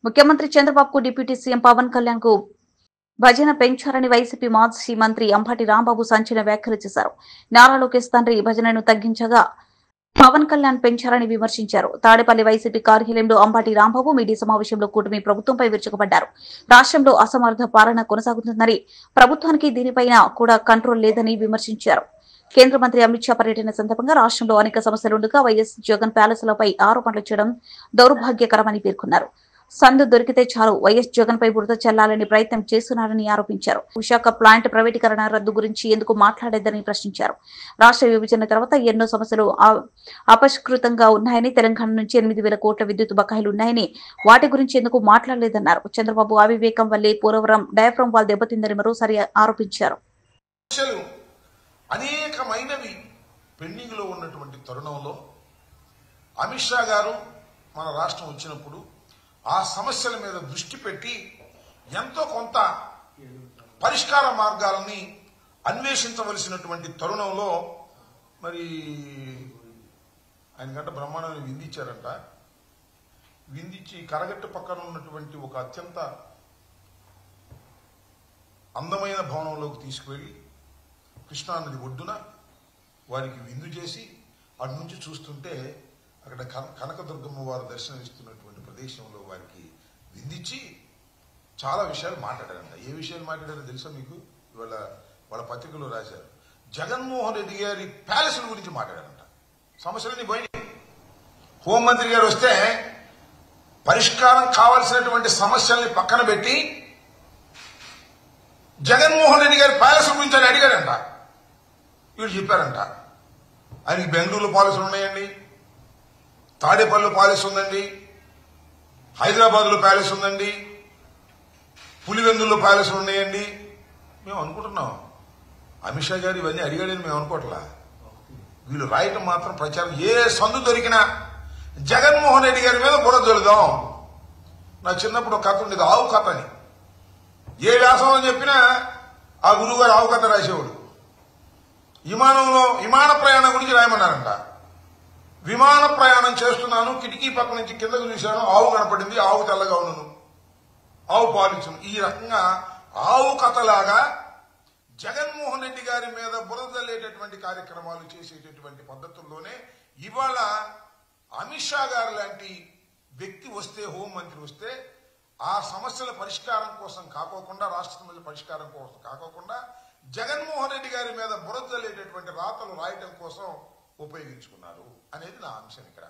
ముఖ్యమంత్రి చంద్రబాబుకు deputy CM Pawan Kalyan కు భజన పెంచారని వైసీపీ మాజీ మంత్రి అంబటి రాంబాబు సంచలన వ్యాఖ్యలు చేశారు. నారా లోకేష్ తండ్రి భజనను తగ్గించగా పవన్ కళ్యాణ్ పెంచారని విమర్శించారు. తాడేపల్లి వైసీపీ కార్యాలయంలో అంబటి రాంబాబు మీడియా సమావేశంలో కూటమి ప్రభుత్వంపై విరుచుకుపడ్డారు. రాష్ట్రంలో అసమర్థ పాలన కొనసాగుతుందని, ప్రభుత్వానికి దీనిపైన కూడా కంట్రోల్ లేదని విమర్శించారు. కేంద్ర మంత్రి అమిత్ షా పర్యటన సందర్భంగా రాష్ట్రంలో అనేక సమస్యలుండగా వైఎస్ జగన్ ప్యాలెస్లపై ఆరోపణలు చేయడం దౌర్భాగ్యకరమని పేర్కొన్నారు. సందు దొరికితే చాలు వైఎస్ జగన్ పై బురద చల్లాలని ప్రయత్నం చేస్తున్నారని ఆరోపించారు. విశాఖ ప్లాంట్ ప్రైవేటీకరణ రద్దు గురించి ఎందుకు మాట్లాడేదని ప్రశ్నించారు. రాష్ట్ర విభజన తర్వాత ఎన్నో సమస్యలు అపష్కృతంగా ఉన్నాయని, తెలంగాణ నుంచి 8,000 కోట్ల విద్యుత్ బకాయిలు ఉన్నాయని, వాటి గురించి ఎందుకు మాట్లాడలేదన్నారు. చంద్రబాబు అవివేకం వల్లే పోలవరం డయాఫ్రమ్ వాల్ దెబ్బతిందని మరోసారి ఆరోపించారు. అనేకమైనవి పెండింగ్ లో ఉన్నటువంటి తరుణంలో అమిత్ షా గారు మన రాష్ట్రం వచ్చినప్పుడు ఆ సమస్యల మీద దృష్టి పెట్టి ఎంతో కొంత పరిష్కార మార్గాలని అన్వేషించవలసినటువంటి తరుణంలో మరి ఆయన గంట బ్రహ్మాండాన్ని విందించారంట. విందించి కరగట్టు పక్కన ఉన్నటువంటి ఒక అత్యంత అందమైన భవనంలోకి తీసుకువెళ్లి కృష్ణానది ఒడ్డున వారికి విందు చేసి అటు నుంచి చూస్తుంటే అక్కడ కనకదుర్గమ్మ వారు దర్శనమిస్తున్నటువంటి ప్రదేశంలో వారికి విందించి చాలా విషయాలు మాట్లాడారంట. ఏ విషయాలు మాట్లాడారో తెలుసా మీకు? ఇవాళ వాళ్ళ పత్రికలో రాశారు. జగన్మోహన్ రెడ్డి గారి ప్యాలెస్ల గురించి మాట్లాడారంట. సమస్యలన్నీ పోయినాయి. హోంమంత్రి గారు వస్తే పరిష్కారం కావాల్సినటువంటి సమస్యల్ని పక్కన పెట్టి జగన్మోహన్ రెడ్డి గారి ప్యాలెస్ గురించి అని అడిగాడంట. వీళ్ళు చెప్పారంట ఆయనకి బెంగళూరులో పాలసీలు ఉన్నాయండి, తాడేపల్లిలో పాలసీ ఉందండి, హైదరాబాద్లో ప్యాలెస్ ఉందండి, పులివెందుల్లో ప్యాలెస్లు ఉన్నాయండి. మేము అనుకుంటున్నాం అమిత్ షా గారు ఇవన్నీ అడిగాడని మేము అనుకోవట్లా. వీళ్ళు రాయటం మాత్రం ప్రచారం. ఏ సందు దొరికినా జగన్మోహన్ రెడ్డి గారి మీద బురద జల్లుదాం. నా చిన్నప్పుడు ఒక కథ ఉండేది, ఆవు కథ అని. ఏ వ్యాసంలో చెప్పినా ఆ గురువు గారు ఆవు కథ రాసేవాడు. విమాన ప్రయాణం గురించి రాయమన్నారంట. విమాన ప్రయాణం చేస్తున్నాను, కిటికీ పక్క నుంచి కిందకు చూశాను, ఆవు కనపడింది, ఆవు తెల్లగా ఉన్నాను, ఆవు పాలించను. ఈ రకంగా ఆవు కథలాగా జగన్మోహన్ రెడ్డి గారి మీద బురద జల్లేటటువంటి కార్యక్రమాలు చేసేటటువంటి పద్ధతుల్లోనే ఇవాళ అమిత్ షా గారు లాంటి వ్యక్తి వస్తే, హోంమంత్రి వస్తే, ఆ సమస్యల పరిష్కారం కోసం కాకోకుండా, రాష్ట్ర సమస్యల పరిష్కారం కోసం కాకోకుండా జగన్మోహన్ రెడ్డి గారి మీద బురద జల్లేటటువంటి రాతలు రాయటం కోసం ఉపయోగించుకున్నారు అనేది నా అంశం ఇక్కడ.